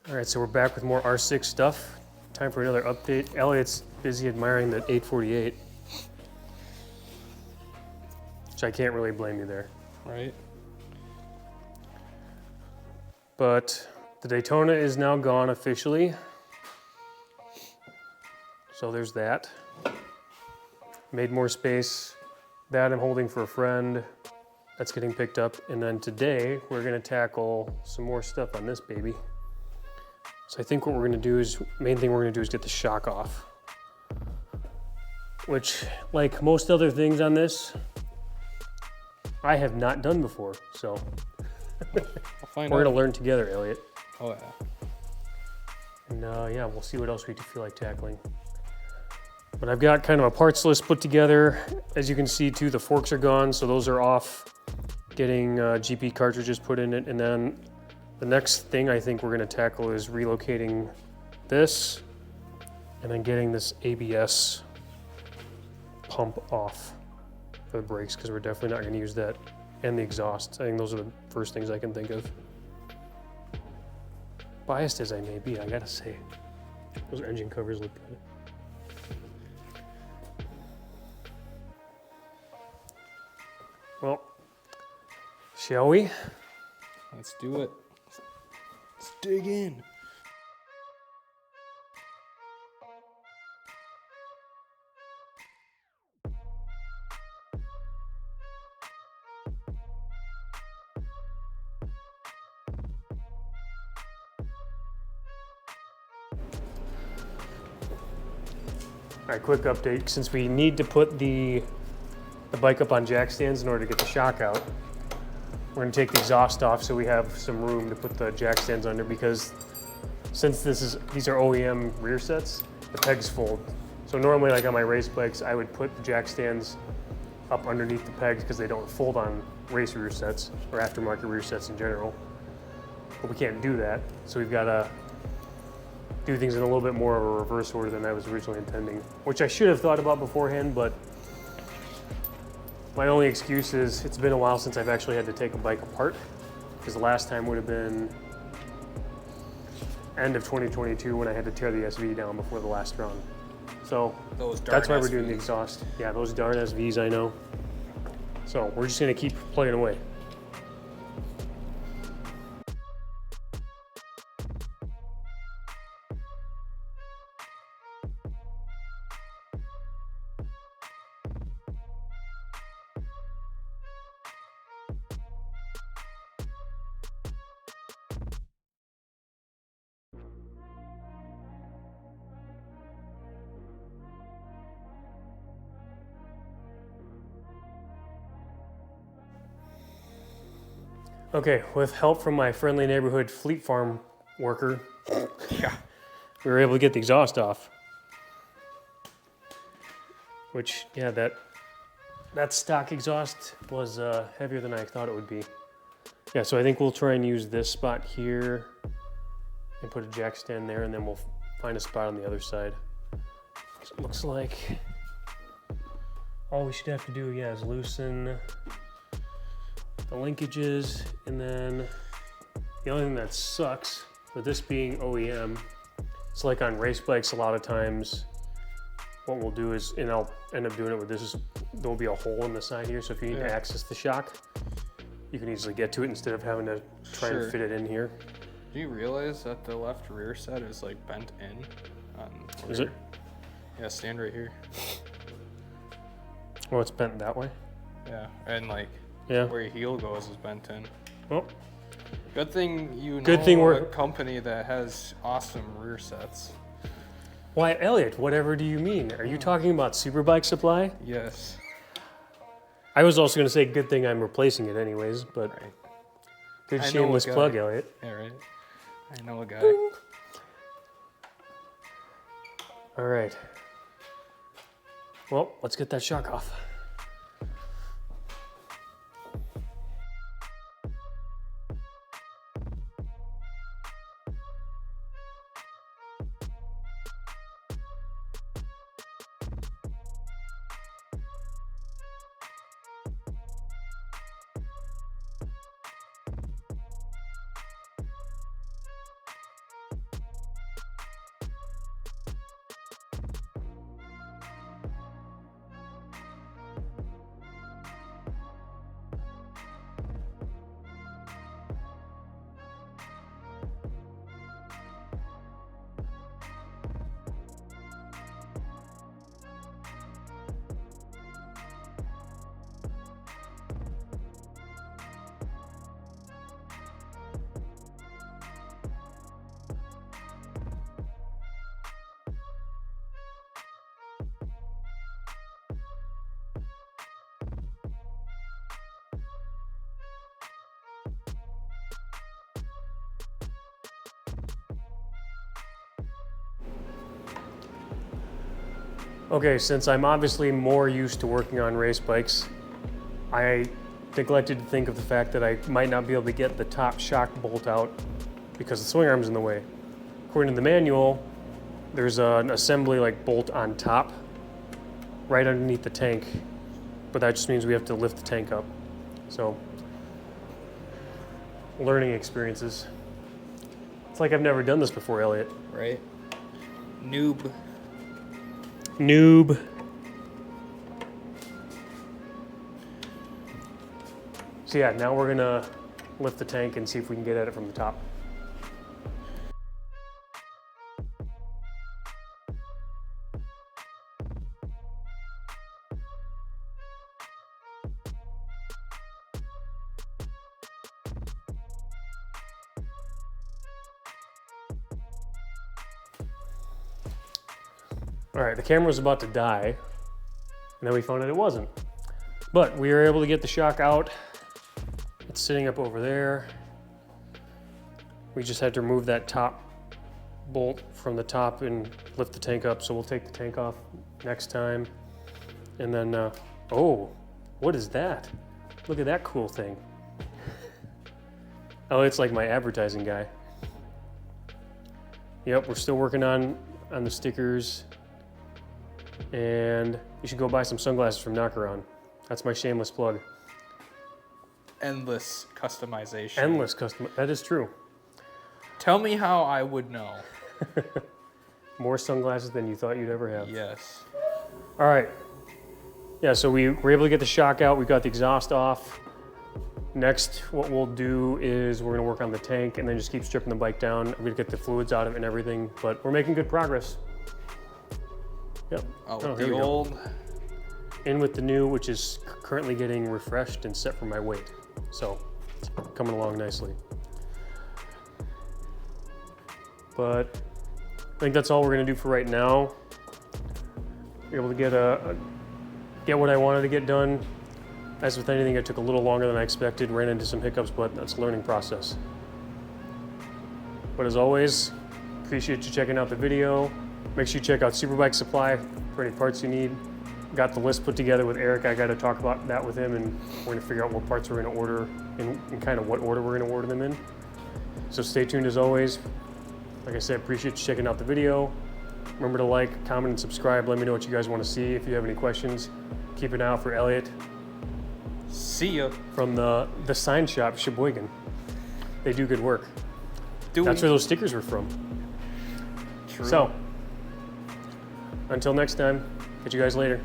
All right, so we're back with more R6 stuff. Time for another update. Elliot's busy admiring that 848, which I can't really blame you there. Right. But the Daytona is now gone officially. So there's that. Made more space. That I'm holding for a friend. That's getting picked up. And then today we're gonna tackle some more stuff on this baby. So I think what we're gonna do is, main thing we're gonna do is get the shock off. Which, like most other things on this, I have not done before, so. We're gonna learn together, Elliot. Oh yeah. And yeah, we'll see what else we feel like tackling. But I've got kind of a parts list put together. As you can see too, the forks are gone, so those are off. Getting GP cartridges put in it, and then the next thing I think we're gonna tackle is relocating this, and then getting this ABS pump off for the brakes, because we're definitely not gonna use that, and the exhaust. I think those are the first things I can think of. Biased as I may be, I gotta say, those engine covers look good. Well, shall we? Let's do it. Let's dig in. All right, quick update. Since we need to put the bike up on jack stands in order to get the shock out, we're gonna take the exhaust off so we have some room to put the jack stands under, because since these are OEM rear sets, the pegs fold. So normally, like on my race bikes, I would put the jack stands up underneath the pegs because they don't fold on race rear sets or aftermarket rear sets in general. But we can't do that, so we've gotta do things in a little bit more of a reverse order than I was originally intending, which I should have thought about beforehand, but my only excuse is it's been a while since I've actually had to take a bike apart, because the last time would have been end of 2022 when I had to tear the SV down before the last run. So that's why we're doing the exhaust. Yeah, those darn SVs, I know. So we're just gonna keep plugging away. Okay, with help from my friendly neighborhood Fleet Farm worker, yeah, we were able to get the exhaust off. Which, yeah, that stock exhaust was heavier than I thought it would be. Yeah, so I think we'll try and use this spot here and put a jack stand there, and then we'll find a spot on the other side. So it looks like all we should have to do, yeah, is loosen the linkages, and then the only thing that sucks with this being OEM, it's like on race bikes a lot of times what we'll do is, and I'll end up doing it with this, is there'll be a hole in the side here, so if you need to access the shock, you can easily get to it instead of having to try and fit it in here. Do you realize that the left rear set is like bent in? Is it? Yeah, stand right here. Oh, it's bent that way? Yeah, and like yeah, where your heel goes is bent in. Well, good thing you know good thing we're a company that has awesome rear sets. Why, Elliot, whatever do you mean? Are you talking about Superbikesupply? Yes. I was also going to say good thing I'm replacing it anyways, but right. Good shameless plug, Elliot. Yeah, right. I know a guy. Ding. All right. Well, let's get that shock off. Okay, since I'm obviously more used to working on race bikes, I neglected to think of the fact that I might not be able to get the top shock bolt out because the swing arm's in the way. According to the manual, there's an assembly like bolt on top, right underneath the tank, but that just means we have to lift the tank up. So, learning experiences. It's like I've never done this before, Elliot. Right? Noob. Noob. So yeah, now we're gonna lift the tank and see if we can get at it from the top. All right, the camera was about to die, and then we found out it wasn't. But we were able to get the shock out. It's sitting up over there. We just had to remove that top bolt from the top and lift the tank up, so we'll take the tank off next time. And then, oh, what is that? Look at that cool thing. Oh, it's like my advertising guy. Yep, we're still working on the stickers. And you should go buy some sunglasses from Knockaround. That's my shameless plug. Endless customization. Endless custom. That is true. Tell me how I would know. More sunglasses than you thought you'd ever have. Yes. All right. Yeah, so we were able to get the shock out. We got the exhaust off. Next, what we'll do is we're gonna work on the tank and then just keep stripping the bike down. I'm gonna get the fluids out of it and everything, but we're making good progress. Yep. Oh, here the we go. old. In with the new, which is currently getting refreshed and set for my weight. So, it's coming along nicely. But I think that's all we're gonna do for right now. Be able to get what I wanted to get done. As with anything, it took a little longer than I expected, ran into some hiccups, but that's a learning process. But as always, appreciate you checking out the video. Make sure you check out Superbikesupply for any parts you need. Got the list put together with Eric. I got to talk about that with him, and we're going to figure out what parts we're going to order and kind of what order we're going to order them in. So stay tuned as always. Like I said, appreciate you checking out the video. Remember to like, comment, and subscribe. Let me know what you guys want to see. If you have any questions, keep an eye out for Elliot See ya. from the sign shop, Sheboygan. They do good work. That's where those stickers were from. True. So, until next time, catch you guys later.